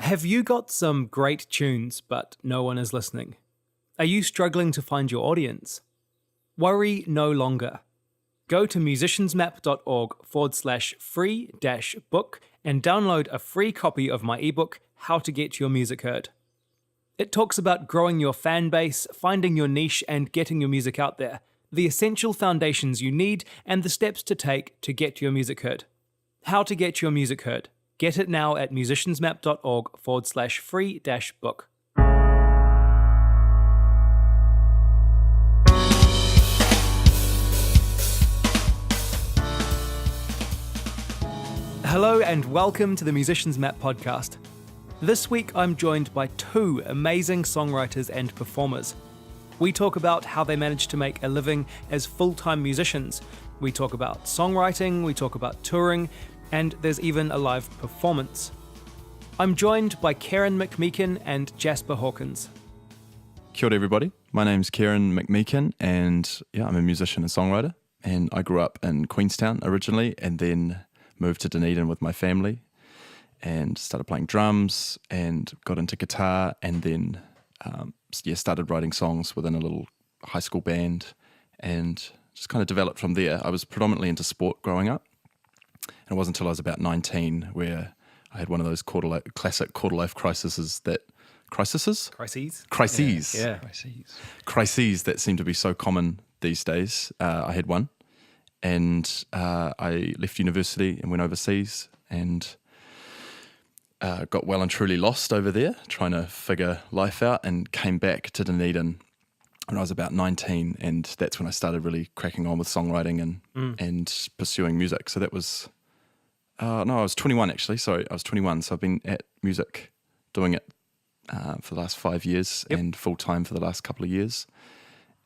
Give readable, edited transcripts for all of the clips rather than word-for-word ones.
Have you got some great tunes, but no one is listening? Are you struggling to find your audience? Worry no longer. Go to musiciansmap.org/free-book and download a free copy of my ebook, How to Get Your Music Heard. It talks about growing your fan base, finding your niche, and getting your music out there, the essential foundations you need, and the steps to take to get your music heard. How to Get Your Music Heard. Get it now at musiciansmap.org/free-book. Hello and welcome to the Musicians Map podcast. This week I'm joined by two amazing songwriters and performers. We talk about how they managed to make a living as full-time musicians. We talk about songwriting, we talk about touring, and there's even a live performance. I'm joined by Ciaran McMeeken and Jasper Hawkins. Kia ora everybody, my name's Ciaran McMeeken and I'm a musician and songwriter, and I grew up in Queenstown originally and then moved to Dunedin with my family and started playing drums and got into guitar and then started writing songs within a little high school band and just kind of developed from there. I was predominantly into sport growing up, and it wasn't until I was about 19 where I had one of those classic quarter-life crises that seem to be so common these days. I had one, and I left university and went overseas and got well and truly lost over there trying to figure life out, and came back to Dunedin when I was about 19, and that's when I started really cracking on with songwriting and pursuing music. So that was I was 21 actually. Sorry, I was 21. So I've been at music, doing it for the last 5 years and full time for the last couple of years,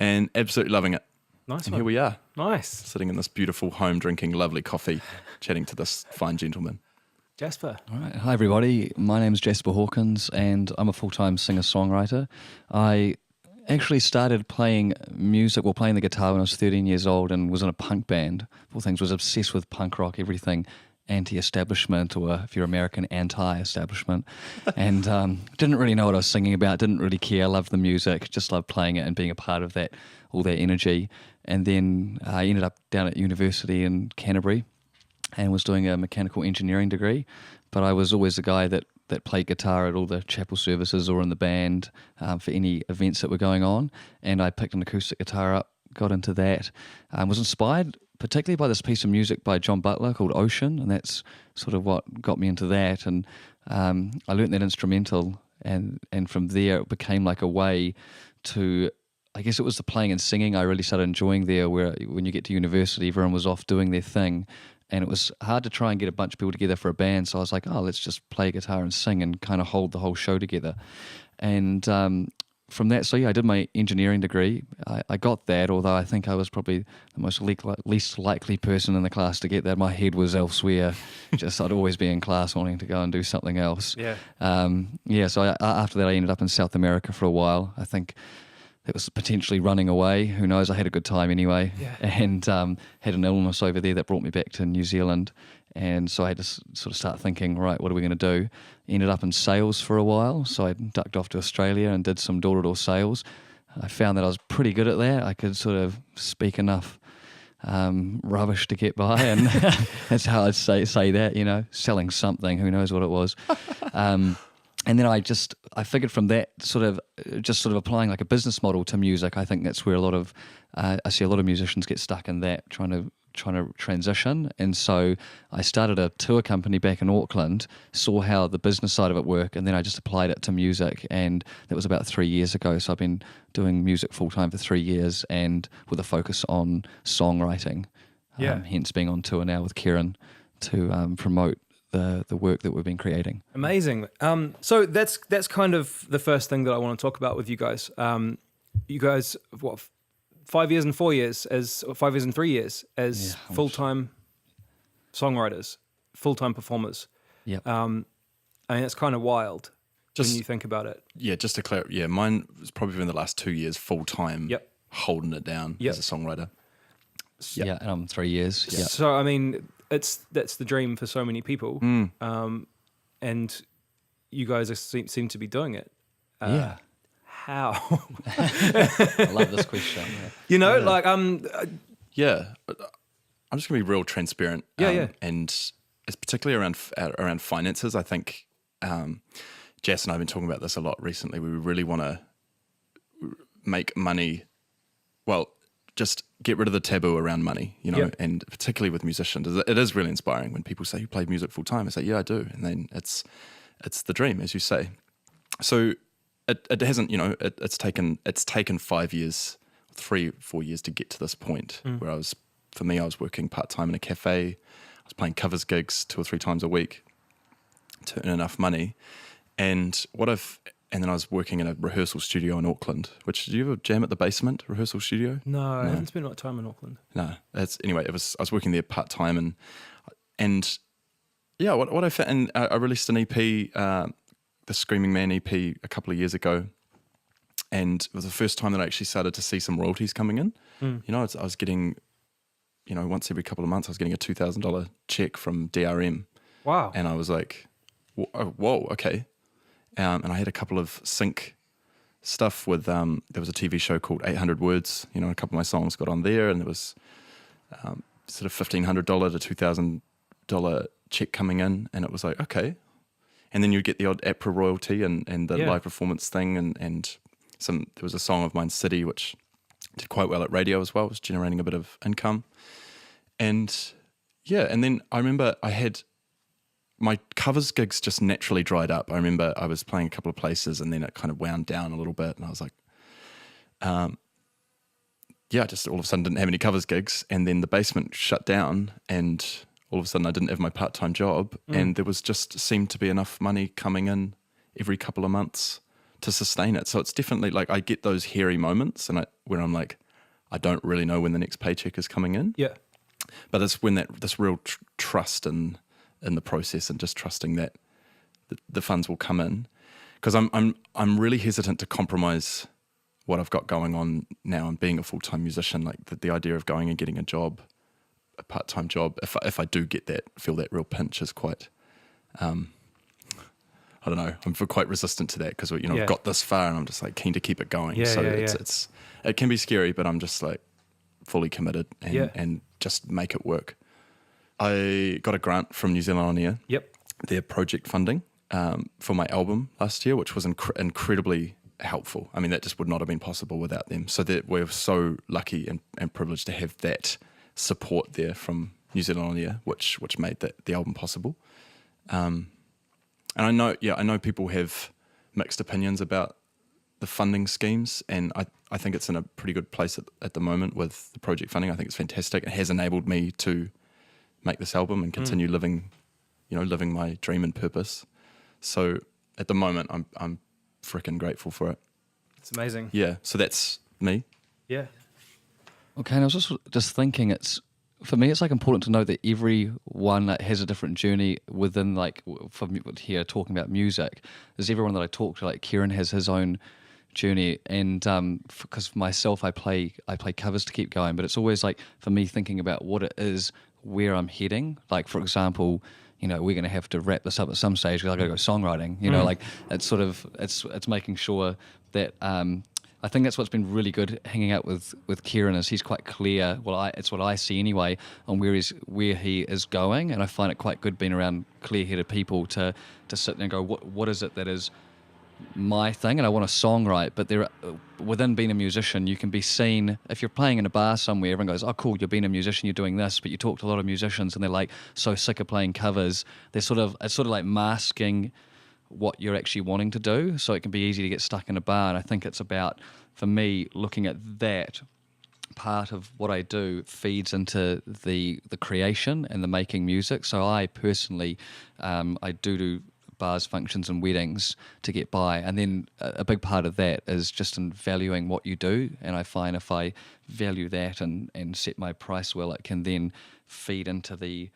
and absolutely loving it. Nice and one. Here we are. Nice. Sitting in this beautiful home, drinking lovely coffee, chatting to this fine gentleman. Jasper. All right. Hi, everybody. My name's Jasper Hawkins, and I'm a full-time singer-songwriter. I actually started playing the guitar when I was 13 years old and was in a punk band. Of all things, was obsessed with punk rock, everything anti-establishment, or if you're American, anti-establishment. And didn't really know what I was singing about, didn't really care, loved the music, just loved playing it and being a part of that, all that energy. And then I ended up down at university in Canterbury and was doing a mechanical engineering degree, but I was always the guy that played guitar at all the chapel services or in the band for any events that were going on, and I picked an acoustic guitar up, got into that, was inspired particularly by this piece of music by John Butler called Ocean, and that's sort of what got me into that, and I learnt that instrumental, and from there it became like a way to, I guess it was the playing and singing I really started enjoying there, where when you get to university everyone was off doing their thing, and it was hard to try and get a bunch of people together for a band, so I was like, let's just play guitar and sing and kind of hold the whole show together. And from that, I did my engineering degree. I got that, although I think I was probably the most least likely person in the class to get that. My head was elsewhere. I'd always be in class wanting to go and do something else. Yeah. So after that I ended up in South America for a while. I think it was potentially running away. Who knows? I had a good time anyway. Yeah. And had an illness over there that brought me back to New Zealand. And so I had to sort of start thinking, right, what are we going to do? Ended up in sales for a while. So I ducked off to Australia and did some door-to-door sales. I found that I was pretty good at that. I could sort of speak enough rubbish to get by. And that's how I'd say that, selling something. Who knows what it was. And then I figured from that sort of applying like a business model to music. I think that's where I see a lot of musicians get stuck in that, trying to transition. And so I started a tour company back in Auckland, saw how the business side of it worked, and then I just applied it to music. And that was about 3 years ago. So I've been doing music full time for 3 years, and with a focus on songwriting. Hence being on tour now with Ciaran to promote the work that we've been creating. Amazing. So that's kind of the first thing that I want to talk about with you guys. You guys, 5 years and 4 years, 5 years and 3 years as full-time songwriters, full-time performers. Yep. I mean, it's kind of wild when you think about it. Yeah, just to clarify, mine was probably been the last 2 years full-time, holding it down as a songwriter. Yep. Yeah, and I'm 3 years. Yep. So, I mean, that's the dream for so many people. And you guys seem to be doing it. Yeah. How? I love this question. You know, Yeah. like Yeah, I'm just gonna be real transparent. Yeah. And it's particularly around finances. I think Jess and I have been talking about this a lot recently. We really want to make money. Well, just get rid of the taboo around money, you know, Yep. and particularly with musicians, it is really inspiring when people say you play music full time. I say, yeah, I do, and then it's the dream, as you say. So it hasn't, you know, it's taken 5 years, 3-4 years to get to this point where I was working part time in a cafe. I was playing covers gigs 2 or 3 times a week to earn enough money, and then I was working in a rehearsal studio in Auckland. Which, did you ever jam at the Basement rehearsal studio? no, I haven't spent a lot of time in Auckland. No, anyway. I was working there part time, and yeah, what I found, and I released an EP, the Screaming Man EP, a couple of years ago, and it was the first time that I actually started to see some royalties coming in. You know, I was getting, you know, once every couple of months, I was getting a $2,000 check from DRM, Wow. and I was like, whoa, okay. And I had a couple of sync stuff with, there was a TV show called 800 Words, you know, a couple of my songs got on there, and there was sort of $1,500 to $2,000 check coming in, and it was like, okay. And then you get the odd APRA royalty and the live performance thing, and there was a song of mine, City, which did quite well at radio as well. It was generating a bit of income. And yeah, and then I remember my covers gigs just naturally dried up. I remember I was playing a couple of places, and then it kind of wound down a little bit, and I was like, yeah, just all of a sudden didn't have any covers gigs, and then the Basement shut down, and all of a sudden I didn't have my part-time job, and there was just seemed to be enough money coming in every couple of months to sustain it. So it's definitely like I get those hairy moments, and where I'm like, I don't really know when the next paycheck is coming in. Yeah. But it's when this real trust in the process, and just trusting that the funds will come in, because I'm really hesitant to compromise what I've got going on now and being a full-time musician. Like the idea of going and getting a job, a part-time job, if I do feel that real pinch, is quite, I don't know, I'm quite resistant to that, because I've got this far and I'm just like keen to keep it going. It can be scary, but I'm just like fully committed and just make it work. I got a grant from New Zealand On Air, their project funding for my album last year, which was incredibly helpful. I mean, that just would not have been possible without them. So we're so lucky and privileged to have that support there from New Zealand On Air, which made the album possible. And I know people have mixed opinions about the funding schemes, and I think it's in a pretty good place at the moment with the project funding. I think it's fantastic. It has enabled me to make this album and continue living my dream and purpose. So at the moment, I'm freaking grateful for it. It's amazing. Yeah. So that's me. Yeah. Okay, and I was just thinking, for me, it's like important to know that everyone has a different journey within, like, from here talking about music. There's everyone that I talk to, like Ciaran has his own journey, and because for myself, I play covers to keep going, but it's always like, for me, thinking about what it is, where I'm heading. Like, for example, you know, we're going to have to wrap this up at some stage because I got to go songwriting. You know, like it's sort of it's making sure that I think that's what's been really good hanging out with Ciaran, is he's quite clear. Well, it's what I see anyway on where he is going, and I find it quite good being around clear-headed people to sit there and go, what is it that is my thing, and I want to songwrite. But within being a musician, you can be seen, if you're playing in a bar somewhere, everyone goes, oh cool, you're being a musician, you're doing this. But you talk to a lot of musicians and they're like so sick of playing covers, it's sort of like masking what you're actually wanting to do, so it can be easy to get stuck in a bar. And I think it's about, for me, looking at that part of what I do feeds into the creation and the making music. So I personally I do bars, functions and weddings to get by, and then a big part of that is just in valuing what you do. And I find if I value that and set my price well, it can then feed into the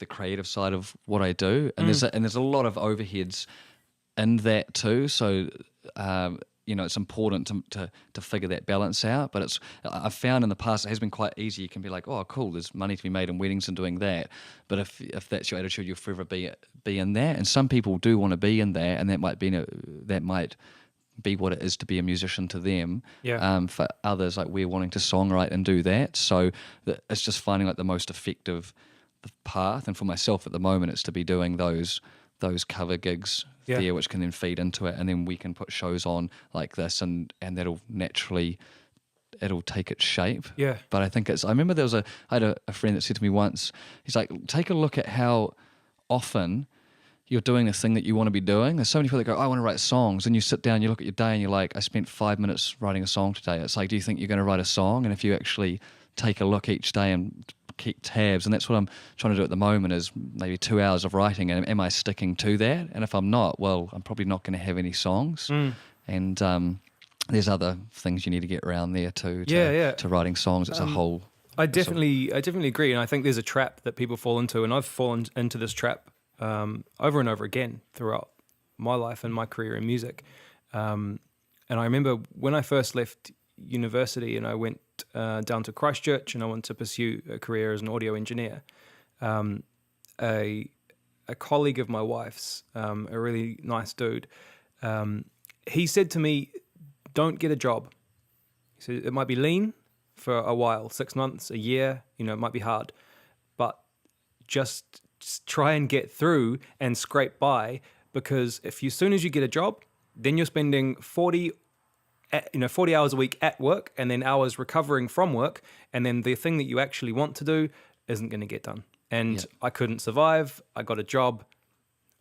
creative side of what I do. And there's a lot of overheads in that too. So it's important to figure that balance out. But I've found in the past it has been quite easy. You can be like, oh, cool, there's money to be made in weddings and doing that. But if that's your attitude, you'll forever be in that. And some people do want to be in that, and that might be what it is to be a musician to them. For others, like we're wanting to songwrite and do that. So it's just finding like the most effective path. And for myself at the moment, it's to be doing those cover gigs there, which can then feed into it, and then we can put shows on like this, and that'll naturally, it'll take its shape. But I think I remember I had a friend that said to me once, he's like, take a look at how often you're doing the thing that you want to be doing. There's so many people that go, I want to write songs, and you sit down, you look at your day, and you're like, I spent 5 minutes writing a song today. It's like, do you think you're going to write a song? And if you actually take a look each day and keep tabs, and that's what I'm trying to do at the moment, is maybe 2 hours of writing, and am I sticking to that? And if I'm not, well, I'm probably not going to have any songs. And there's other things you need to get around there too, to writing songs. It's a whole... I definitely agree, and I think there's a trap that people fall into, and I've fallen into this trap over and over again throughout my life and my career in music. And I remember when I first left university and I went down to Christchurch and I wanted to pursue a career as an audio engineer, a colleague of my wife's, a really nice dude, he said to me, don't get a job. He said, it might be lean for a while, 6 months, a year, it might be hard, but just try and get through and scrape by, because as soon as you get a job, then you're spending 40 hours a week at work and then hours recovering from work, and then the thing that you actually want to do isn't going to get done. And I couldn't survive. I got a job.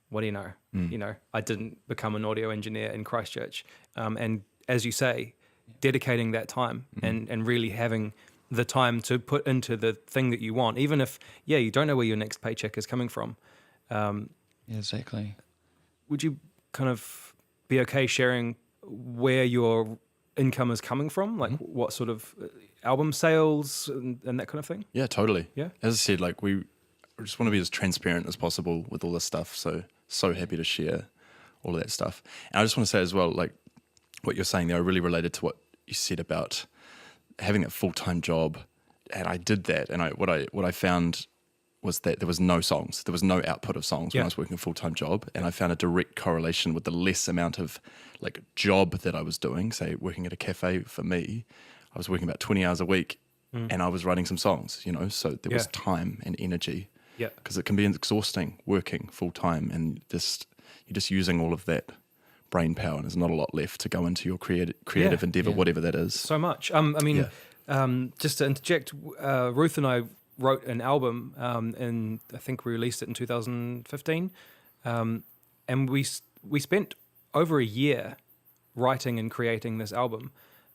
What do you know? I didn't become an audio engineer in Christchurch. And as you say, dedicating that time and really having the time to put into the thing that you want, even if, you don't know where your next paycheck is coming from. Exactly. Would you kind of be okay sharing where your income is coming from? Like what sort of album sales and that kind of thing? Yeah, totally. Yeah. As I said, like we just want to be as transparent as possible with all this stuff. So happy to share all of that stuff. And I just want to say as well, like what you're saying there, I really related to what you said about having a full-time job. And I did that. And what I found was that there was no songs. There was no output of songs when I was working a full-time job. And I found a direct correlation with the less amount of like job that I was doing. Say working at a cafe for me, I was working about 20 hours a week and I was writing some songs, so there was time and energy. Yeah. Because it can be exhausting working full-time and you're just using all of that brain power, and there's not a lot left to go into your creative endeavor, whatever that is. So much. Just to interject, Ruth and I wrote an album, and I think we released it in 2015, and we spent over a year writing and creating this album,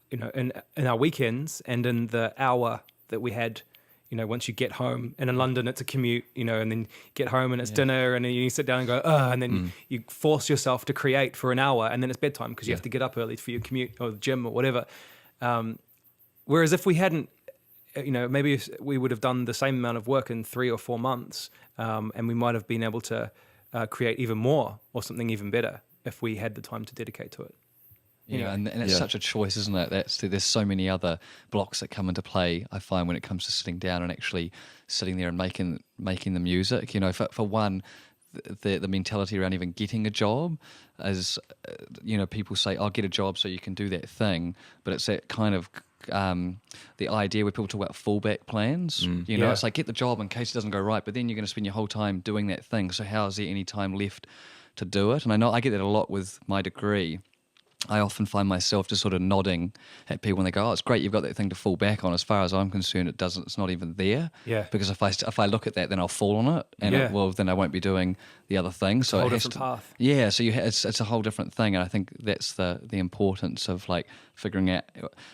in our weekends and in the hour that we had. Once you get home, and in London it's a commute, and then you get home and it's dinner, and then you sit down and go, and then you force yourself to create for an hour, and then it's bedtime because you have to get up early for your commute or the gym or whatever. Whereas if we hadn't, maybe if we would have done the same amount of work in 3 or 4 months, and we might have been able to create even more or something even better if we had the time to dedicate to it. Yeah, and it's such a choice, isn't it? There's so many other blocks that come into play, I find, when it comes to sitting down and actually sitting there and making the music. For one, the mentality around even getting a job is, people say, "Oh, get a job so you can do that thing," but it's that kind of the idea where people talk about fallback plans. It's like, get the job in case it doesn't go right, but then you're going to spend your whole time doing that thing. So how is there any time left to do it? And I know I get that a lot with my degree. I often find myself just sort of nodding at people when they go, "Oh, it's great, you've got that thing to fall back on." As far as I'm concerned, it's not even there. Yeah. Because if I look at that, then I'll fall on it, and then I won't be doing the other thing. So a whole it has different path. Yeah. So it's a whole different thing, and I think that's the importance of like figuring out.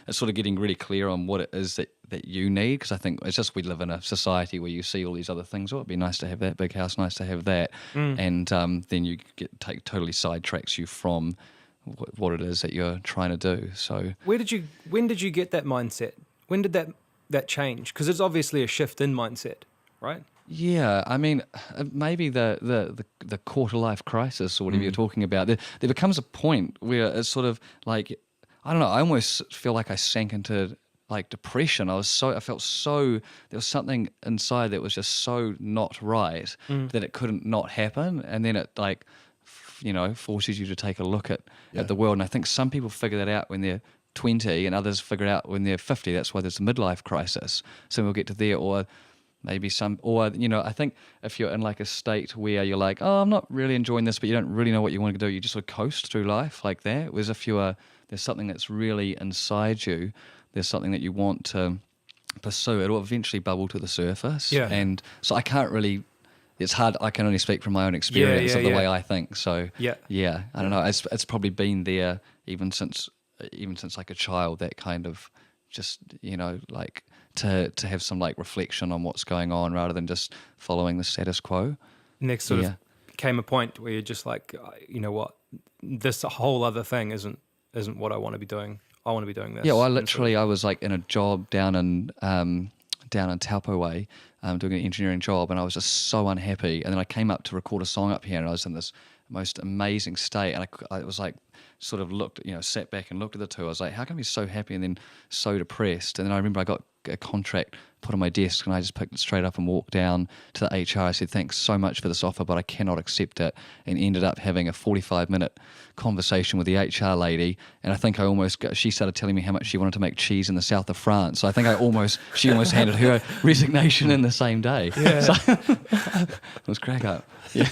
It's sort of getting really clear on what it is that you need, because I think it's just we live in a society where you see all these other things. Oh, it'd be nice to have that big house, nice to have that, and then you totally sidetracks you from what it is that you're trying to do. So when did you get that mindset? When did that change? Because it's obviously a shift in mindset, right? Yeah, I mean, maybe the quarter life crisis or whatever you're talking about. There becomes a point where it's sort of like I don't know, I almost feel like I sank into like depression. I felt so, there was something inside that was just so not right that it couldn't not happen. And then it like, forces you to take a look at the world. And I think some people figure that out when they're 20 and others figure it out when they're 50. That's why there's a midlife crisis. Some will get to there, or maybe I think if you're in like a state where you're like, oh, I'm not really enjoying this, but you don't really know what you want to do, you just sort of coast through life like that. Whereas if there's something that's really inside you, there's something that you want to pursue, it'll eventually bubble to the surface. Yeah. And so I can't really, it's hard, I can only speak from my own experience of the way I think. So I don't know, it's probably been there even since like a child, that kind of just, like to have some like reflection on what's going on rather than just following the status quo. Next sort of came a point where you're just like, you know what, this whole other thing isn't what I want to be doing. I want to be doing this. Yeah, well, I was like in a job down in Taupo Way, doing an engineering job, and I was just so unhappy. And then I came up to record a song up here, and I was in this most amazing state, and I was like, sort of looked, sat back and looked at the two. I was like, how can I be so happy and then so depressed? And then I remember I got a contract put on my desk, and I just picked it straight up and walked down to the HR. I said, thanks so much for this offer, but I cannot accept it, and ended up having a 45-minute conversation with the HR lady. And I think she started telling me how much she wanted to make cheese in the south of France. So I think she almost handed her resignation in the same day. Yeah. So it was crack up. Yeah.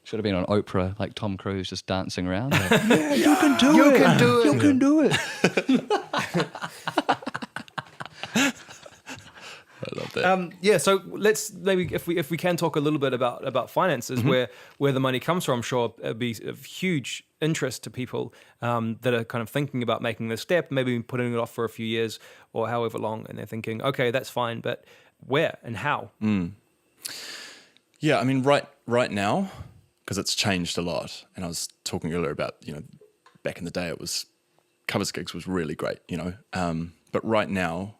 Should have been on Oprah, like Tom Cruise, just dancing around. Yeah, you can do it. You can do it. I love that. So let's maybe if we can talk a little bit about finances, where the money comes from. I'm sure it'd be of huge interest to people that are kind of thinking about making this step, maybe putting it off for a few years or however long, and they're thinking, okay, that's fine, but where and how? Yeah, I mean, right now, because it's changed a lot, and I was talking earlier about, back in the day, it was covers gigs was really great, but right now,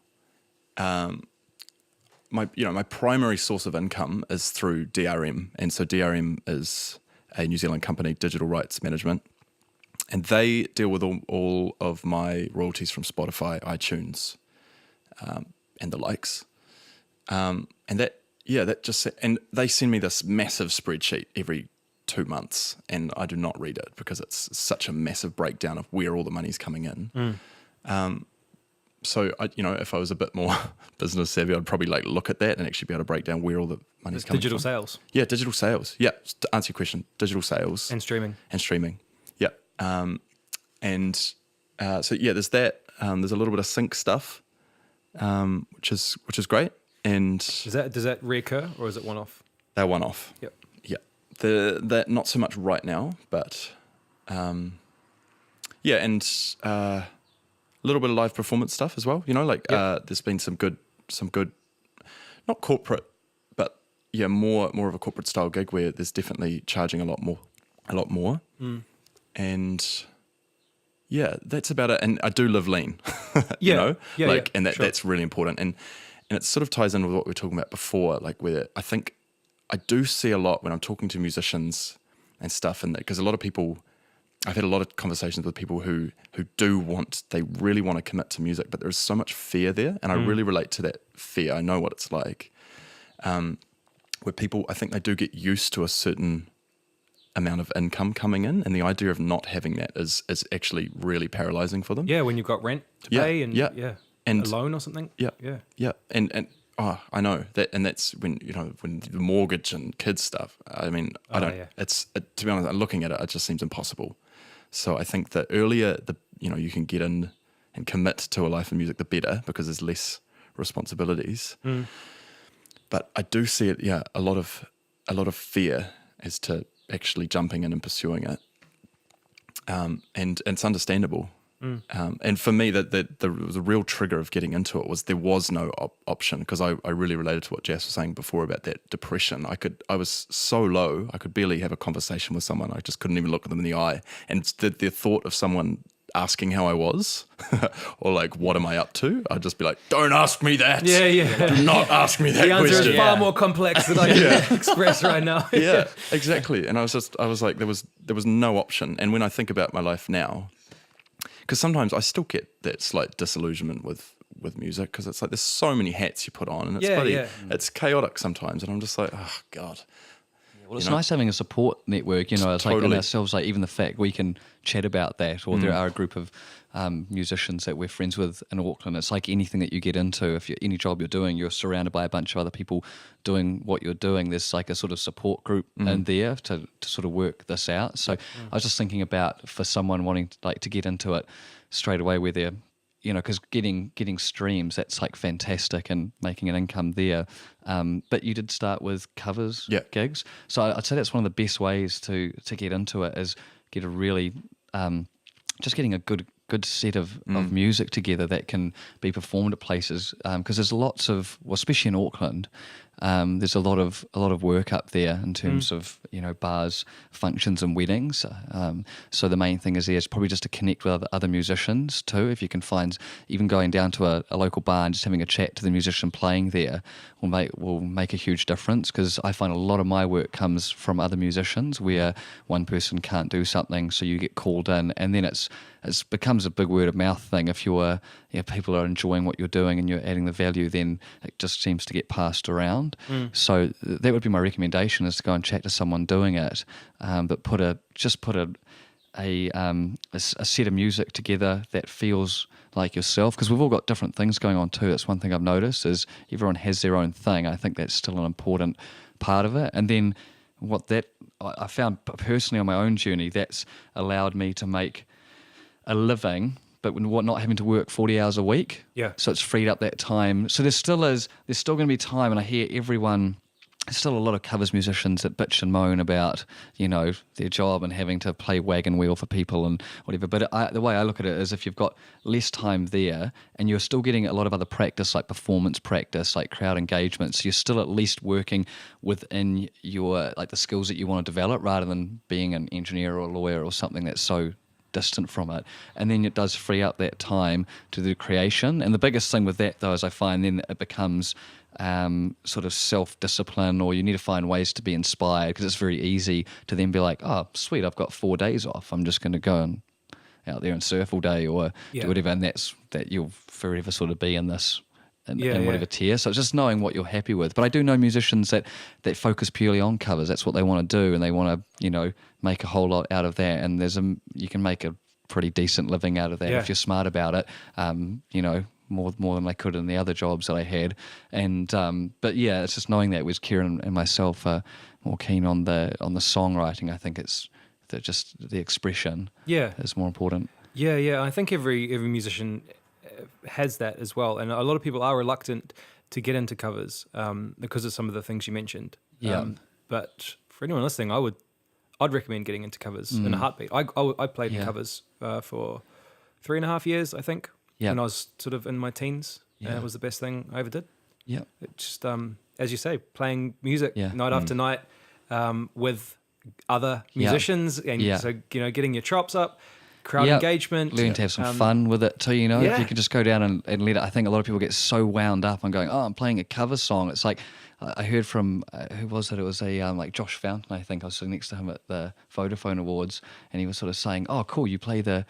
my primary source of income is through DRM, and so DRM is a New Zealand company, digital rights management, and they deal with all of my royalties from Spotify, iTunes, and the likes, and that just, and they send me this massive spreadsheet every 2 months, and I do not read it because it's such a massive breakdown of where all the money's coming in. So if I was a bit more business savvy, I'd probably like look at that and actually be able to break down where all the money's coming digital from. Sales. Yeah, digital sales. Yeah, to answer your question, digital sales And streaming. Yeah. So there's that. There's a little bit of sync stuff, which is great. And does that reoccur, or is it one off? They're one off. Yep. Yeah. That not so much right now, but and a little bit of live performance stuff as well. There's been some good, not corporate, but more of a corporate style gig where there's definitely charging a lot more. And that's about it. And I do live lean, that's really important. And it sort of ties in with what we were talking about before, like where I think I do see a lot when I'm talking to musicians and stuff, and because a lot of people, I've had a lot of conversations with people who they really want to commit to music, but there's so much fear there, and I really relate to that fear. I know what it's like, where people, I think they do get used to a certain amount of income coming in, and the idea of not having that is actually really paralyzing for them. Yeah, when you've got rent to pay and a loan or something. Yeah. And I know that, and that's when the mortgage and kids stuff. I mean, I don't. Yeah. To be honest, looking at it, it just seems impossible. So I think the earlier you can get in and commit to a life of music, the better, because there's less responsibilities. But I do see it, a lot of fear as to actually jumping in and pursuing it, and it's understandable. And for me, the real trigger of getting into it was there was no option, because I really related to what Jas was saying before about that depression. I was so low, I could barely have a conversation with someone. I just couldn't even look them in the eye. And the thought of someone asking how I was or like, what am I up to? I'd just be like, don't ask me that. Yeah. Do not ask me that the answer question. is far more complex than I can express right now. Yeah, exactly. And I was like, there was no option. And when I think about my life now, because sometimes I still get that slight disillusionment with music, because it's like there's so many hats you put on, and it's it's chaotic sometimes, and I'm just like, oh God. Well, it's nice having a support network, it's like in ourselves, like even the fact we can chat about that, or there are a group of musicians that we're friends with in Auckland. It's like anything that you get into, if you're, any job you're doing, you're surrounded by a bunch of other people doing what you're doing. There's like a sort of support group in there to sort of work this out. So I was just thinking about, for someone wanting to get into it straight away, where they're, because getting streams, that's like fantastic, and making an income there. But you did start with covers gigs. So I'd say that's one of the best ways to get into it, is get a really, just getting a good set of music together that can be performed at places. Because there's lots of, well, especially in Auckland, there's a lot of work up there in terms of bars, functions, and weddings. So the main thing is probably just to connect with other musicians too. If you can find, even going down to a local bar and just having a chat to the musician playing there will make a huge difference. Because I find a lot of my work comes from other musicians, where one person can't do something, so you get called in, and then it becomes a big word of mouth thing. If people are enjoying what you're doing and you're adding the value, then it just seems to get passed around. So that would be my recommendation, is to go and chat to someone doing it, but put a set of music together that feels like yourself, because we've all got different things going on too. That's one thing I've noticed, is everyone has their own thing. I think that's still an important part of it. And then what that I found personally on my own journey, that's allowed me to make a living, but not having to work 40 hours a week. Yeah. So it's freed up that time. So there's still going to be time, and I hear everyone, there's still a lot of covers musicians that bitch and moan about, their job and having to play wagon wheel for people and whatever. But the way I look at it is, if you've got less time there and you're still getting a lot of other practice, like performance practice, like crowd engagement, so you're still at least working within your, like, the skills that you want to develop, rather than being an engineer or a lawyer or something that's so distant from it. And then it does free up that time to do creation. And the biggest thing with that, though, is I find then it becomes sort of self-discipline, or you need to find ways to be inspired, because it's very easy to then be like, oh, sweet, I've got 4 days off, I'm just going to go and out there and surf all day, or do whatever, and that you'll forever sort of be in this in whatever tier. So it's just knowing what you're happy with. But I do know musicians that focus purely on covers. That's what they want to do, and they want to make a whole lot out of that, and you can make a pretty decent living out of that if you're smart about it. More than I could in the other jobs that I had. And but yeah, it's just knowing that. Was Ciaran and myself more keen on the songwriting. I think it's just the expression is more important. Yeah. I think every musician has that as well, and a lot of people are reluctant to get into covers because of some of the things you mentioned. But for anyone listening, I'd recommend getting into covers in a heartbeat. I played in covers for 3.5 years, I think. When I was sort of in my teens, and it was the best thing I ever did. Yeah, it just as you say, playing music night after night with other musicians, and so getting your chops up, crowd engagement, learning to have some fun with it too. If you could just go down and let it. I think a lot of people get so wound up on going, oh, I'm playing a cover song. It's like, I heard from who was it? It was a like Josh Fountain. I think I was sitting next to him at the Vodafone Awards, and he was sort of saying, "Oh, cool, you play the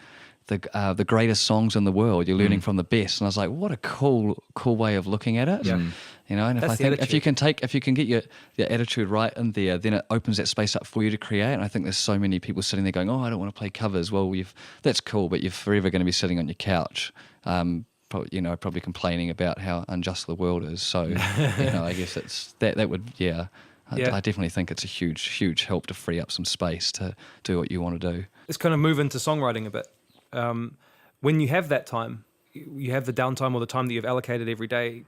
greatest songs in the world. You're learning from the best." And I was like, "What a cool way of looking at it." And if you can get your attitude right in there, then it opens that space up for you to create. And I think there's so many people sitting there going, "Oh, I don't want to play covers." Well, that's cool, but you're forever going to be sitting on your couch. Probably complaining about how unjust the world is. So, I guess it's that would, I definitely think it's a huge help to free up some space to do what you want to do. Let's kind of move into songwriting a bit. When you have that time, you have the downtime or the time that you've allocated every day,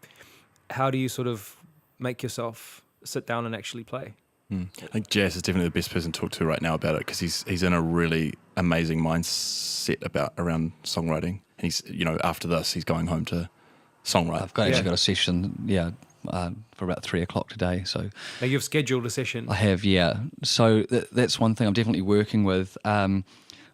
how do you sort of make yourself sit down and actually play? I think Jazz is definitely the best person to talk to right now about it, because he's in a really amazing mindset around songwriting. And he's, after this, he's going home to songwrite. I've actually got a session, for about 3:00 today. So now you've scheduled a session. I have, So that's one thing I'm definitely working with. I've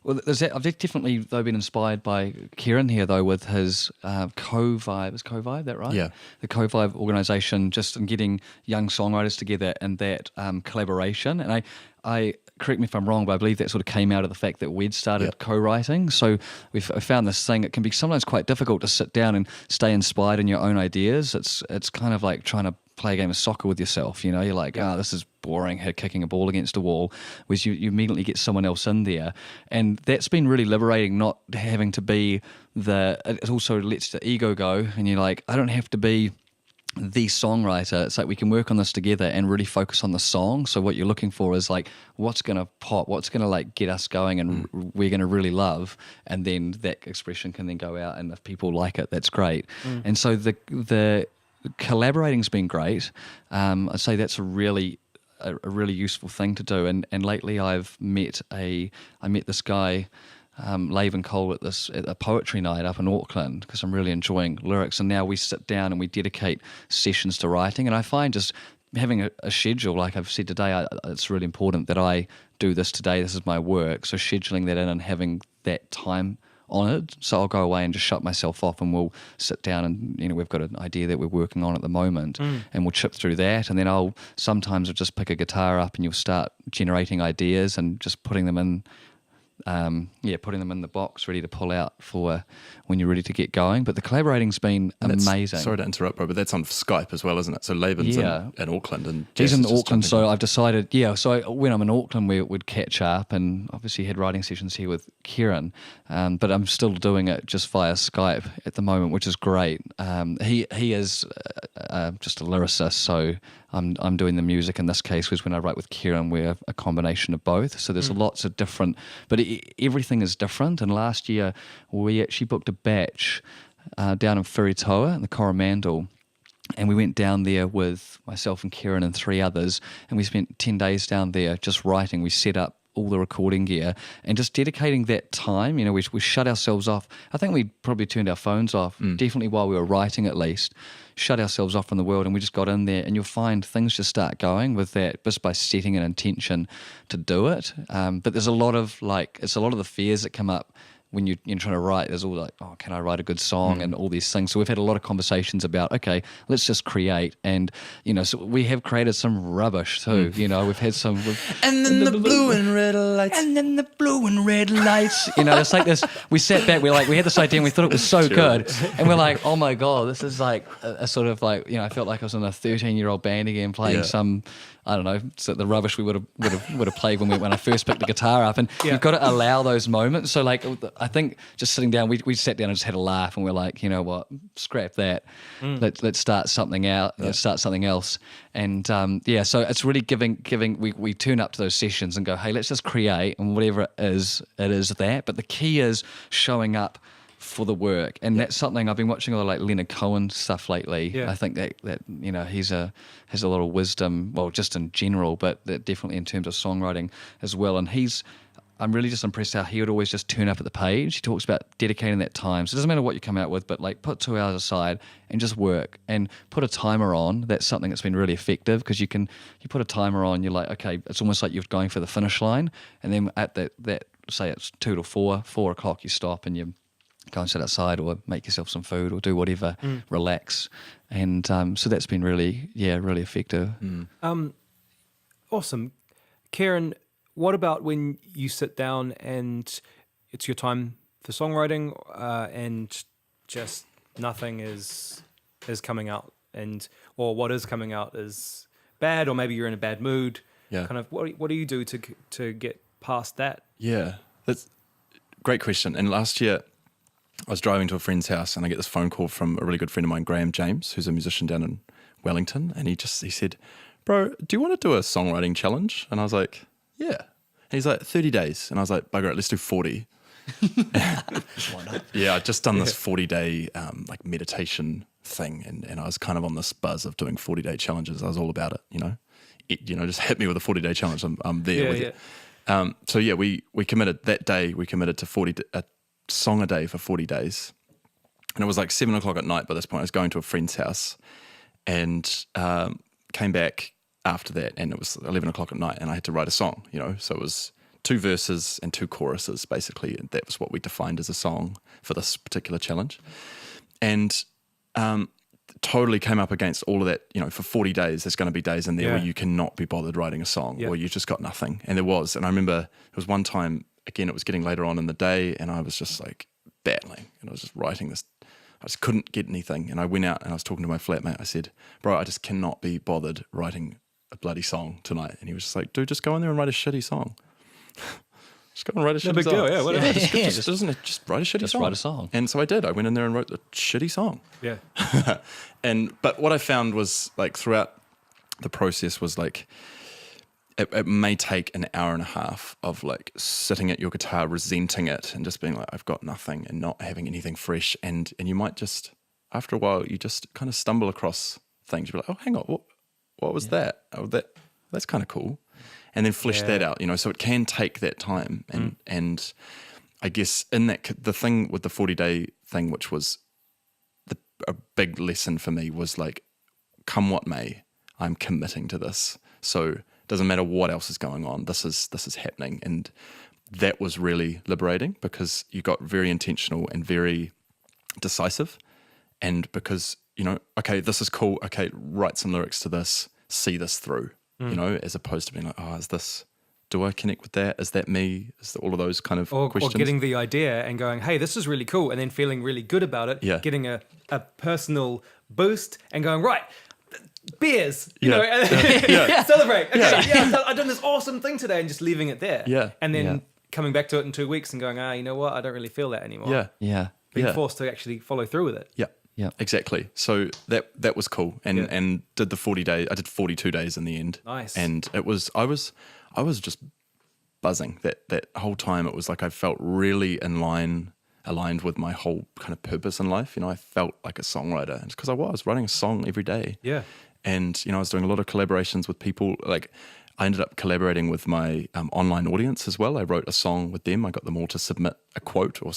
definitely, though, been inspired by Ciaran here, though, with his Co-Vibe. Is Co-Vibe that right? Yeah. The Co-Vibe organisation, just in getting young songwriters together and that collaboration. And I correct me if I'm wrong, but I believe that sort of came out of the fact that we'd started co-writing. So I found this thing, it can be sometimes quite difficult to sit down and stay inspired in your own ideas. It's kind of like trying to play a game of soccer with yourself, you're like, this is boring, her kicking a ball against a wall, whereas you immediately get someone else in there. And that's been really liberating, not having to be it also lets the ego go, and you're like, I don't have to be the songwriter. It's like we can work on this together and really focus on the song. So what you're looking for is like, what's going to pop, what's going to like get us going and we're going to really love, and then that expression can then go out, and if people like it, that's great. And so the collaborating's been great. I'd say that's a really useful thing to do. And lately I've met this guy, Laban Cole, at a poetry night up in Auckland, because I'm really enjoying lyrics. And now we sit down and we dedicate sessions to writing. And I find just having a schedule, like I've said today, it's really important that I do this today. This is my work. So scheduling that in and having that time on it. So I'll go away and just shut myself off, and we'll sit down and, we've got an idea that we're working on at the moment, and we'll chip through that. And then I'll just pick a guitar up and you'll start generating ideas and just putting them in, putting them in the box ready to pull out for when you're ready to get going. But the collaborating's been amazing. Sorry to interrupt, bro, but that's on Skype as well, isn't it? So Laban's in Auckland, and he's in Auckland. So I've decided, when I'm in Auckland, we would catch up, and obviously had writing sessions here with Ciaran, but I'm still doing it just via Skype at the moment, which is great. He is just a lyricist, so I'm doing the music in this case, because when I write with Ciaran, we're a combination of both. So there's lots of different, but everything is different. And last year we actually booked a batch down in Whiritoa in the Coromandel, and we went down there with myself and Ciaran and 3 others, and we spent 10 days down there just writing. We set up all the recording gear and just dedicating that time. We shut ourselves off. I think we probably turned our phones off, definitely while we were writing at least, shut ourselves off from the world, and we just got in there, and you'll find things just start going with that just by setting an intention to do it. But there's a lot of the fears that come up when you're trying to write. There's all like, oh, can I write a good song, and all these things. So we've had a lot of conversations about, okay, let's just create. And, so we have created some rubbish too. We've had some... And then the blue and red lights. And then the blue and red lights. It's like this, we sat back, we had this idea and we thought it was so good. And we're like, oh my God, this is like a sort of like, I felt like I was in a 13-year-old band again playing some... I don't know, so the rubbish we would have played when I first picked the guitar up. And you've got to allow those moments. So like, I think just sitting down, we sat down and just had a laugh, and we're like, you know what, scrap that. Let's start something out. Let's start something else. And so it's really giving. We turn up to those sessions and go, hey, let's just create, and whatever it is that. But the key is showing up for the work, and that's something I've been watching a lot of like Leonard Cohen stuff lately. I think that he's has a lot of wisdom, well, just in general, but that definitely in terms of songwriting as well. And I'm really just impressed how he would always just turn up at the page. He talks about dedicating that time. So it doesn't matter what you come out with, but like put 2 hours aside and just work, and put a timer on. That's something that's been really effective, because you put a timer on, you're like, okay, it's almost like you're going for the finish line, and then at that say it's 2 to 4 o'clock, you stop and you go and sit outside or make yourself some food or do whatever, relax. And so that's been really effective. Awesome. Ciaran, what about when you sit down and it's your time for songwriting, and just nothing is coming out, or what is coming out is bad, or maybe you're in a bad mood? Kind of what do you do to get past that? Yeah, that's a great question. And last year I was driving to a friend's house, and I get this phone call from a really good friend of mine, Graham James, who's a musician down in Wellington. And he said, bro, do you want to do a songwriting challenge? And I was like, yeah. And he's like, 30 days. And I was like, bugger it, let's do 40. Yeah, I'd just done this 40-day like meditation thing. And I was kind of on this buzz of doing 40-day challenges. I was all about it, just hit me with a 40-day challenge. I'm there with you. So yeah, we committed that day. We committed to a song a day for 40 days. And it was like 7 o'clock at night by this point. I was going to a friend's house, and came back after that, and it was 11 o'clock at night, and I had to write a song, So it was 2 verses and 2 choruses, basically. And that was what we defined as a song for this particular challenge. And totally came up against all of that. For 40 days, there's going to be days in there Yeah. where you cannot be bothered writing a song, or you've just got nothing. And there was. And I remember it was one time, again, it was getting later on in the day, and I was just like battling, and I was just writing this. I just couldn't get anything. And I went out and I was talking to my flatmate. I said, bro, I just cannot be bothered writing a bloody song tonight. And he was just like, dude, just go in there and write a shitty song. Just go and write a shitty big song. deal, yeah, whatever. Just write a shitty song. write a song. And so I did. I went in there and wrote a shitty song. Yeah. But what I found was like throughout the process was like it may take an hour and a half of like sitting at your guitar, resenting it, and just being like, I've got nothing, and not having anything fresh. And you might just, after a while, you just kind of stumble across things. You're like, oh, hang on, what was that? Oh, that's kind of cool. And then flesh that out, so it can take that time. And I guess in that, the thing with the 40-day thing, which was a big lesson for me, was like, come what may, I'm committing to this. So it doesn't matter what else is going on. This is happening. And that was really liberating, because you got very intentional and very decisive. And because, okay, this is cool. Okay, write some lyrics to this, see this through. As opposed to being like, oh, do I connect with that? Is that me? Is that all of those kind of questions? Or getting the idea and going, hey, this is really cool, and then feeling really good about it, getting a personal boost and going, right, beers, celebrate. Okay, I've done this awesome thing today, and just leaving it there. Yeah. And then coming back to it in 2 weeks and going, you know what, I don't really feel that anymore. Yeah. Being forced to actually follow through with it. Yeah, exactly. So that was cool, and did the 40 days. I did 42 days in the end. Nice. And I was just buzzing that whole time. It was like I felt really aligned with my whole kind of purpose in life. I felt like a songwriter, and it's because I was writing a song every day. Yeah. And I was doing a lot of collaborations with people. Like I ended up collaborating with my online audience as well. I wrote a song with them. I got them all to submit a quote or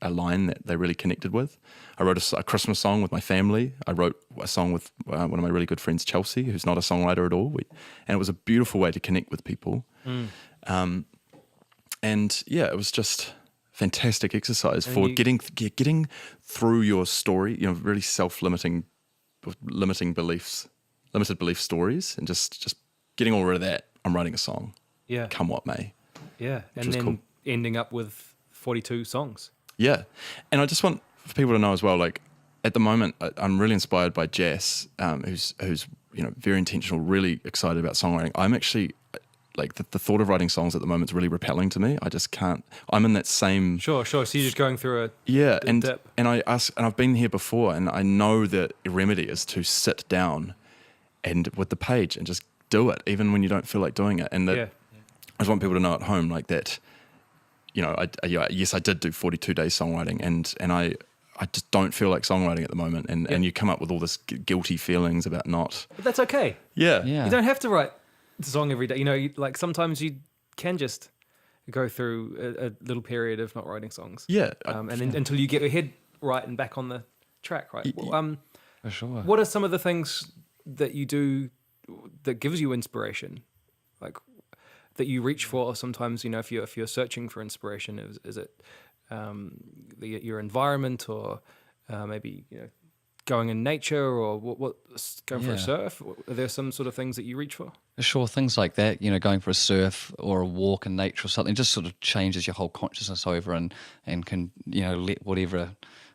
a line that they really connected with. I wrote a Christmas song with my family. I wrote a song with one of my really good friends, Chelsea, who's not a songwriter at all. And it was a beautiful way to connect with people. And it was just fantastic exercise for getting through your story, really self-limiting, limited belief stories, and just getting all rid of that. I'm writing a song. Yeah. Come what may. Yeah. And then cool. Ending up with 42 songs. Yeah. And I just want for people to know as well, like at the moment, I'm really inspired by Jas, who's very intentional, really excited about songwriting. I'm actually like the thought of writing songs at the moment is really repelling to me. I just can't. I'm in that same. Sure. So you're just going through a dip. And I've been here before, and I know that a remedy is to sit down and with the page and just do it, even when you don't feel like doing it. And that I just want people to know at home, like that. Yes, I did do 42 days songwriting, and I just don't feel like songwriting at the moment. And you come up with all this guilty feelings about not. But that's okay. Yeah. You don't have to write the song every day. Like sometimes you can just go through a little period of not writing songs. Yeah. And then until you get your head right and back on the track, right? For sure. What are some of the things that you do that gives you inspiration, like that you reach for? Sometimes, if you're searching for inspiration, is it your environment, or maybe going in nature, or what going for a surf? Are there some sort of things that you reach for? Sure, things like that, going for a surf or a walk in nature or something, just sort of changes your whole consciousness over and can, let whatever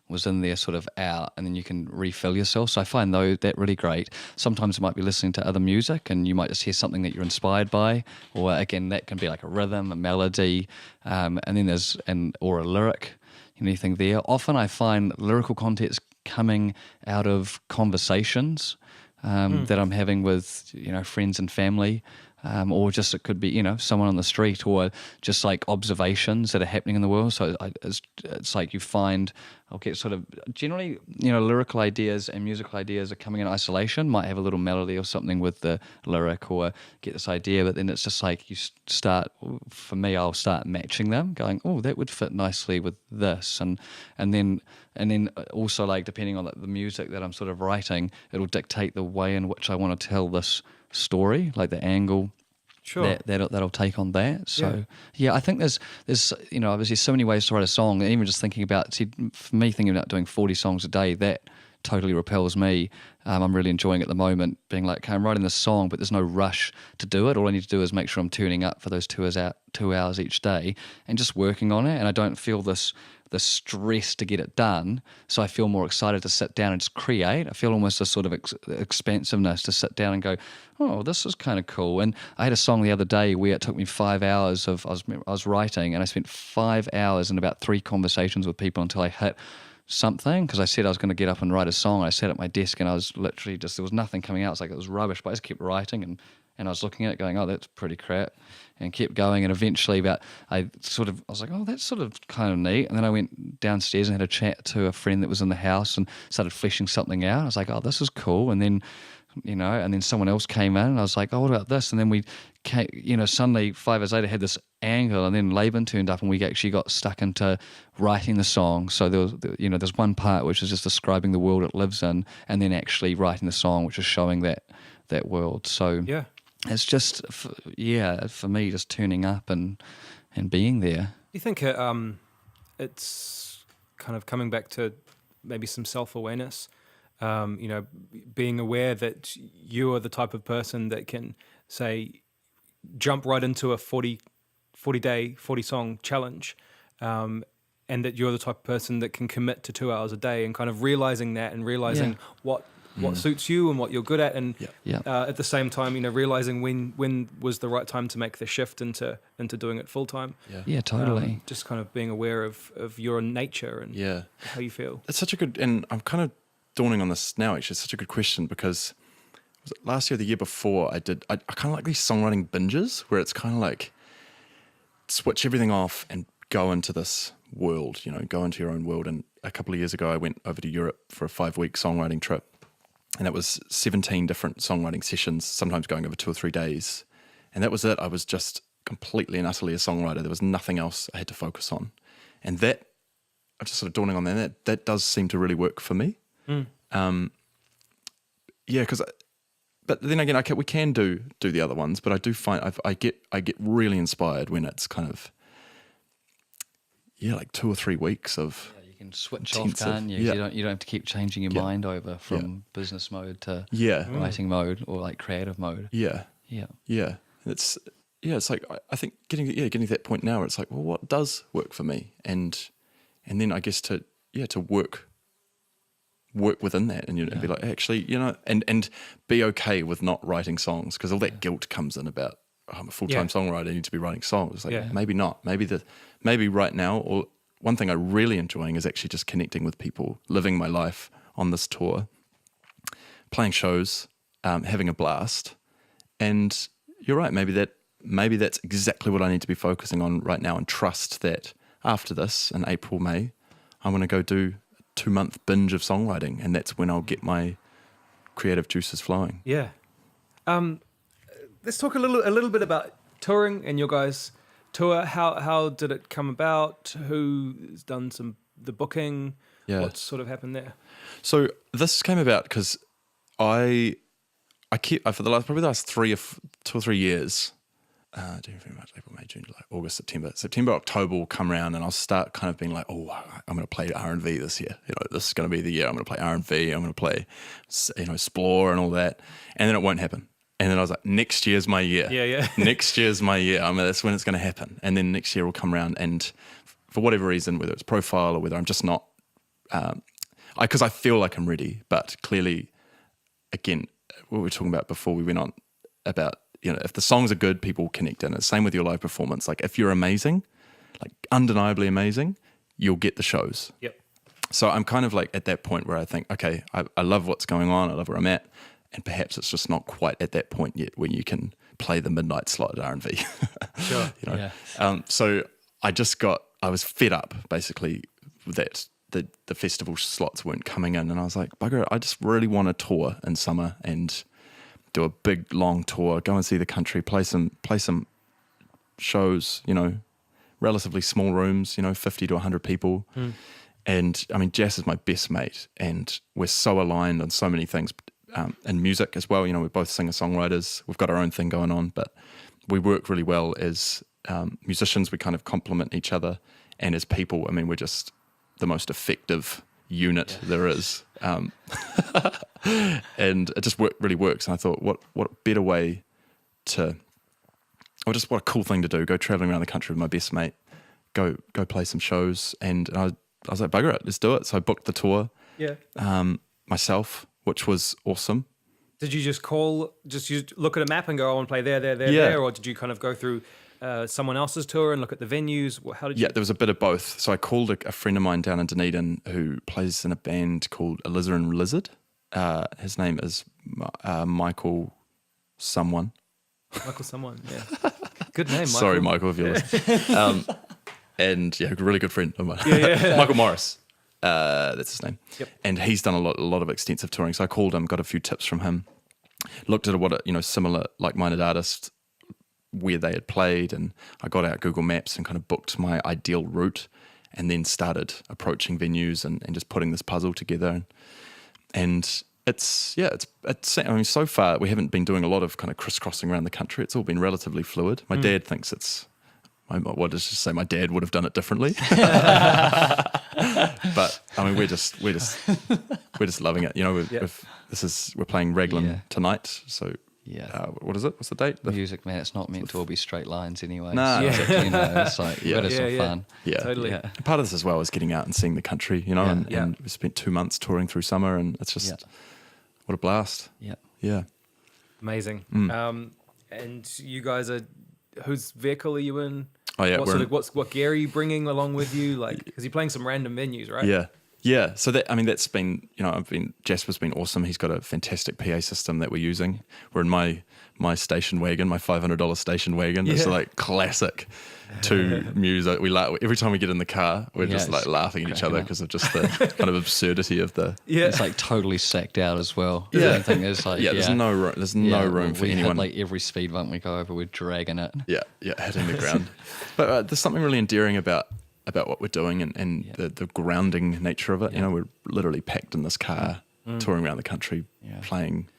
was in there sort of out, and then you can refill yourself. So I find that really great. Sometimes I might be listening to other music, and you might just hear something that you're inspired by, or again, that can be like a rhythm, a melody, and then or a lyric, anything there. Often I find lyrical content coming out of conversations that I'm having with friends and family, or just it could be someone on the street, or just like observations that are happening in the world. So it's like you find I'll get sort of generally lyrical ideas and musical ideas are coming in isolation. Might have a little melody or something with the lyric, or get this idea, but then it's just like you start. For me, I'll start matching them, going, oh, that would fit nicely with this, and then also, like, depending on the music that I'm sort of writing, it'll dictate the way in which I want to tell this story, like the angle that'll take on that. So I think there's obviously so many ways to write a song. And even just thinking about, for me, thinking about doing 40 songs a day, that totally repels me. I'm really enjoying at the moment being like, okay, I'm writing this song, but there's no rush to do it. All I need to do is make sure I'm tuning up for those 2 hours each day and just working on it. And I don't feel the stress to get it done. So I feel more excited to sit down and just create. I feel almost a sort of expansiveness to sit down and go, oh, this is kind of cool. And I had a song the other day where it took me 5 hours I was writing, and I spent 5 hours and about 3 conversations with people until I hit something, because I said I was going to get up and write a song. I sat at my desk and I was literally just, there was nothing coming out. It's like it was rubbish, but I just kept writing, and I was looking at it going, oh, that's pretty crap, and kept going. And eventually I was like, oh, that's sort of kind of neat. And then I went downstairs and had a chat to a friend that was in the house and started fleshing something out. I was like, oh, this is cool. And then, and then someone else came in and I was like, oh, what about this? And then we came, suddenly 5 hours later had this angle, and then Laban turned up and we actually got stuck into writing the song. So there was, there's one part which is just describing the world it lives in, and then actually writing the song, which is showing that world. So yeah. It's just, for me, just tuning up and being there. Do you think it's kind of coming back to maybe some self-awareness, being aware that you are the type of person that can, say, jump right into a 40-day, 40-song challenge, and that you're the type of person that can commit to 2 hours a day, and kind of realizing that and realizing what suits you and what you're good at, and at the same time, realizing when was the right time to make the shift into doing it full time. Yeah, totally. Just kind of being aware of your nature and how you feel. It's such a good, and I'm kind of dawning on this now. Actually, it's such a good question, because was it last year, or the year before, I kind of like these songwriting binges where it's kind of like switch everything off and go into this world. Go into your own world. And a couple of years ago, I went over to Europe for a 5-week songwriting trip. And it was 17 different songwriting sessions, sometimes going over 2 or 3 days. And that was it. I was just completely and utterly a songwriter. There was nothing else I had to focus on. And that, I'm just sort of dawning on that does seem to really work for me. But then again, we can do the other ones, but I do find I get really inspired when it's kind of, like 2 or 3 weeks of... You can switch off, can't you? Yeah. You don't have to keep changing your mind over from business mode to writing mode or like creative mode. Yeah. It's like I think getting to that point now where it's like, well, what does work for me, and then I guess to work within that, and be like, actually, and be okay with not writing songs, because all that guilt comes in about, oh, I'm a full-time songwriter, I need to be writing songs. It's like maybe not. Maybe right now, or one thing I'm really enjoying is actually just connecting with people, living my life on this tour, playing shows, having a blast. And you're right, maybe that's exactly what I need to be focusing on right now, and trust that after this, in April, May, I'm going to go do a 2-month binge of songwriting, and that's when I'll get my creative juices flowing. Yeah. Let's talk a little bit about touring and your guys' tour. How did it come about? Who's done the booking? What's sort of happened there? So this came about because I keep for the last 2 or 3 years, January, March, April, May, June, July, August, September, October will come around, and I'll start kind of being like, oh, I'm going to play R&V this year. This is going to be the year I'm going to play R&V. I'm going to play, Explore and all that, and then it won't happen. And then I was like, next year's my year. Yeah. Next year's my year. That's when it's going to happen. And then next year will come around, and for whatever reason, whether it's profile or whether I'm just not, because I feel like I'm ready, but clearly, again, what we were talking about before we went on about, if the songs are good, people connect in it. Same with your live performance. Like if you're amazing, like undeniably amazing, you'll get the shows. Yep. So I'm kind of like at that point where I think, okay, I love what's going on. I love where I'm at. And perhaps it's just not quite at that point yet when you can play the midnight slot at R&V. Sure. So I was fed up basically that the festival slots weren't coming in, and I was like, bugger it, I just really want to tour in summer and do a big long tour, go and see the country, play some shows, relatively small rooms, 50 to 100 people. And I mean, Jas is my best mate, and we're so aligned on so many things. In music as well, we're both singer-songwriters. We've got our own thing going on, but we work really well as musicians. We kind of complement each other, and as people, I mean, we're just the most effective unit there is. And it just really works. And I thought, what better way to, or just what a cool thing to do, go traveling around the country with my best mate, go play some shows. And I was like, bugger it, let's do it. So I booked the tour myself, which was awesome. Did you just you look at a map and go, I want to play there, or did you kind of go through someone else's tour and look at the venues? How did you? Yeah, there was a bit of both. So I called a friend of mine down in Dunedin who plays in a band called Alizarin Lizard. His name is Michael someone. Michael someone, yeah. Good name, Michael. Sorry, Michael, if you're listening. And yeah, a really good friend of mine. Yeah. Michael Morris. That's his name. Yep. And he's done a lot of extensive touring. So I called him, got a few tips from him, looked at similar like-minded artists, where they had played, and I got out Google Maps and kind of booked my ideal route, and then started approaching venues and just putting this puzzle together. And it's I mean, so far we haven't been doing a lot of kind of crisscrossing around the country. It's all been relatively fluid. My dad thinks my dad would have done it differently. But I mean, we're just loving it. We're playing Raglan tonight. So what is it? What's the date? Music, man, it's not meant to all be straight lines anyway. No. It's like, but it's all fun. Yeah, totally. Yeah. Part of this as well is getting out and seeing the country, and we spent 2 months touring through summer, and it's just what a blast. Yeah. Amazing. And you guys whose vehicle are you in? Oh yeah, what gear are you bringing along with you? Like, because you're playing some random venues, right? Yeah. So that's been, Jasper's been awesome. He's got a fantastic PA system that we're using. We're in my station wagon, my $500 station wagon. It's like classic to music. We laugh every time we get in the car. We're just like laughing at each other because of just the kind of absurdity of the. Yeah, it's like totally sacked out as well. Yeah, I think there's like there's no room for anyone. Like every speed bump we go over, we're dragging it. Yeah, hitting the ground. But there's something really endearing about what we're doing and the grounding nature of it. We're literally packed in this car, touring around the country, playing.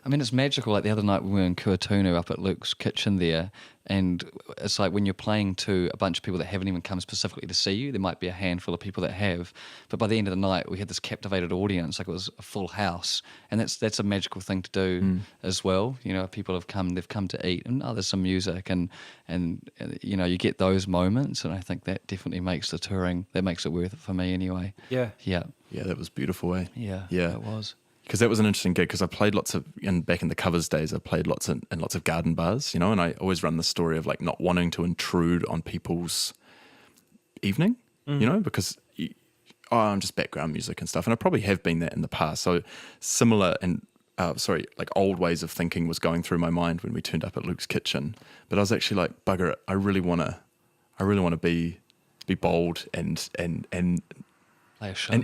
I mean, it's magical. Like the other night we were in Kuatunu up at Luke's kitchen there, and it's like when you're playing to a bunch of people that haven't even come specifically to see you, there might be a handful of people that have, but by the end of the night we had this captivated audience, like it was a full house, and that's a magical thing to do as well. People they've come to eat, and there's some music, and you get those moments, and I think that definitely makes the touring, that makes it worth it for me anyway. Yeah, that was beautiful, eh? Yeah, it was. Because that was an interesting gig, because I played back in the covers days, I played lots of garden bars, and I always run the story of like not wanting to intrude on people's evening, because I'm just background music and stuff, and I probably have been that in the past. So similar and like old ways of thinking was going through my mind when we turned up at Luke's kitchen, but I was actually like, bugger it, I really want to be bold and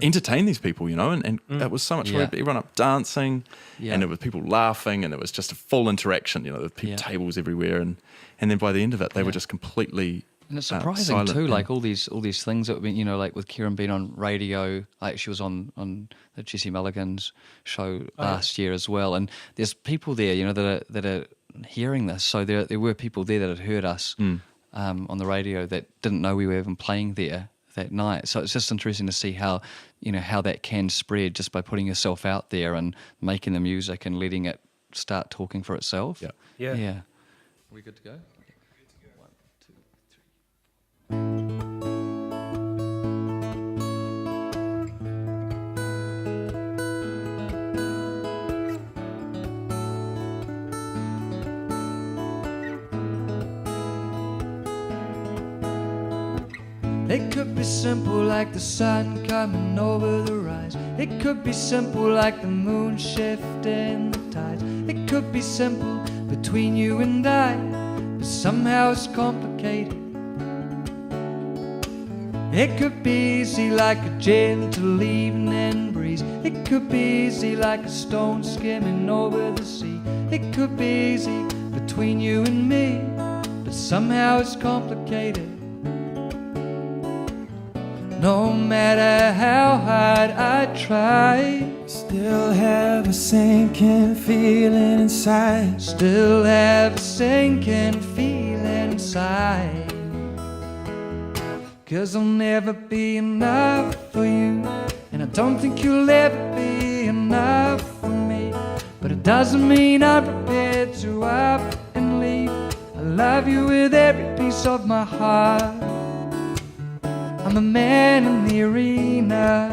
entertain these people, and that was so much fun. Everyone up dancing, and there were people laughing, and it was just a full interaction. There were tables everywhere, and then by the end of it, they were just completely. And it's surprising too, like all these things that have been, like with Ciaran being on radio, like she was on the Jesse Mulligan's show last year as well, and there's people there, that are hearing this. So there were people there that had heard us on the radio that didn't know we were even playing there that night. So it's just interesting to see how that can spread just by putting yourself out there and making the music and letting it start talking for itself. Yeah. Are we good to go? It could be simple like the sun coming over the rise. It could be simple like the moon shifting the tides. It could be simple between you and I, but somehow it's complicated. It could be easy like a gentle evening breeze. It could be easy like a stone skimming over the sea. It could be easy between you and me, but somehow it's complicated. No matter how hard I try, still have a sinking feeling inside. Still have a sinking feeling inside. 'Cause I'll never be enough for you, and I don't think you'll ever be enough for me. But it doesn't mean I'm prepared to up and leave. I love you with every piece of my heart. I'm a man in the arena.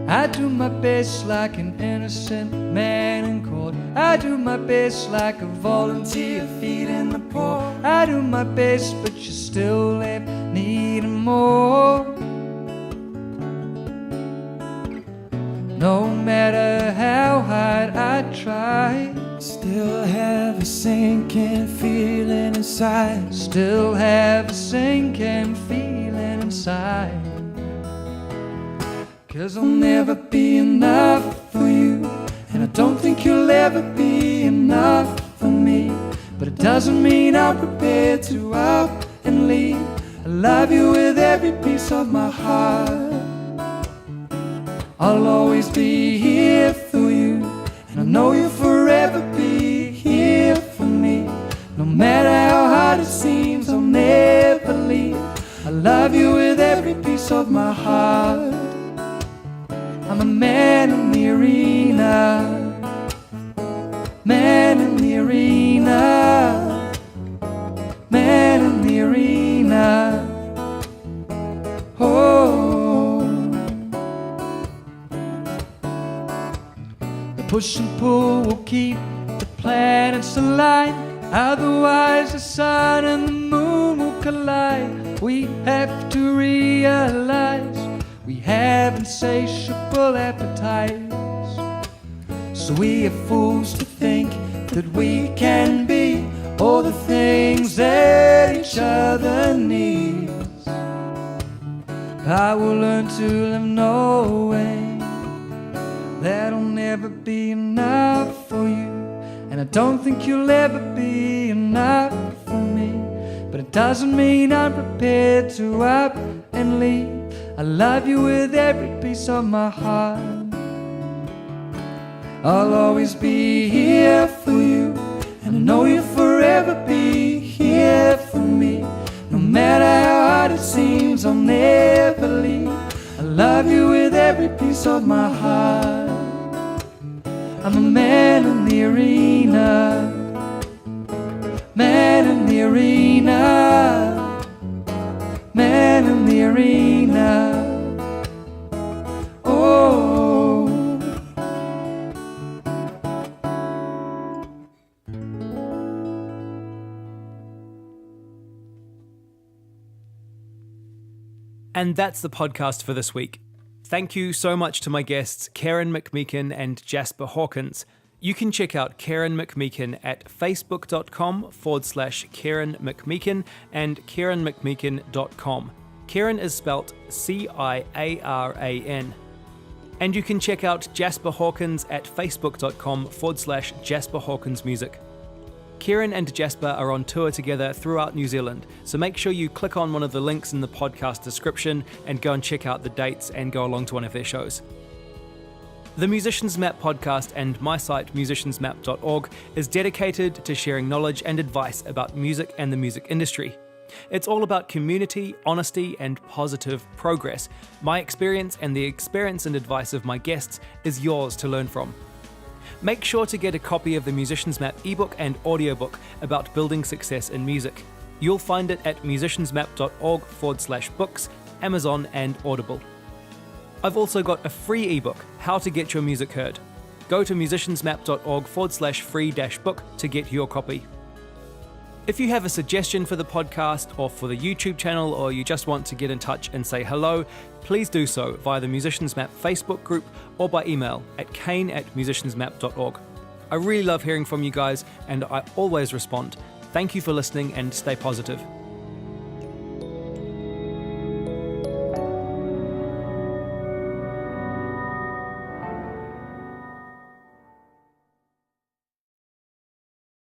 I do my best like an innocent man in court. I do my best like a volunteer feeding the poor. I do my best, but you still left needing more. No matter how hard I try, Still have a sinking feeling inside. still have a sinking feeling inside. 'Cause I'll never be enough for you, and I don't think you'll ever be enough for me. But it doesn't mean I'm prepared to up and leave. I love you with every piece of my heart. I'll always be here for you, and I know you'll forever be here for me. No matter how hard it seems, I'll never leave. I love you with every piece of my heart. I'm a man in the arena. Man in the arena. Man in the arena. Oh. The push and pull will keep the planets aligned. Otherwise the sun and the moon will collide. We have to realize we have insatiable appetites. So we are fools to think that we can be all the things that each other needs. I will learn to live knowing that I'll never be enough for you, and I don't think you'll ever be enough for me. But it doesn't mean I'm prepared to up and leave. I love you with every piece of my heart. I'll always be here for you, and I know you'll forever be here for me. No matter how hard it seems, I'll never leave. I love you with every piece of my heart. I'm a man in the arena. Man in the arena. Man in the arena. Oh. And that's the podcast for this week. Thank you so much to my guests, Ciaran McMeeken and Jasper Hawkins. You can check out Ciaran McMeeken at facebook.com/Ciaran McMeeken and CiaranMcMeeken.com. Ciaran is spelt Ciaran. And you can check out Jasper Hawkins at facebook.com/Jasper Hawkins Music. Ciaran and Jasper are on tour together throughout New Zealand, so make sure you click on one of the links in the podcast description and go and check out the dates and go along to one of their shows. The Musicians Map podcast and my site musiciansmap.org is dedicated to sharing knowledge and advice about music and the music industry. It's all about community, honesty, and positive progress. My experience and the experience and advice of my guests is yours to learn from. Make sure to get a copy of the Musicians Map ebook and audiobook about building success in music. You'll find it at musiciansmap.org/books, Amazon, and Audible. I've also got a free ebook, How to Get Your Music Heard. Go to musiciansmap.org/free-book to get your copy. If you have a suggestion for the podcast or for the YouTube channel, or you just want to get in touch and say hello, please do so via the Musicians Map Facebook group or by email at kane@musiciansmap.org. I really love hearing from you guys, and I always respond. Thank you for listening, and stay positive.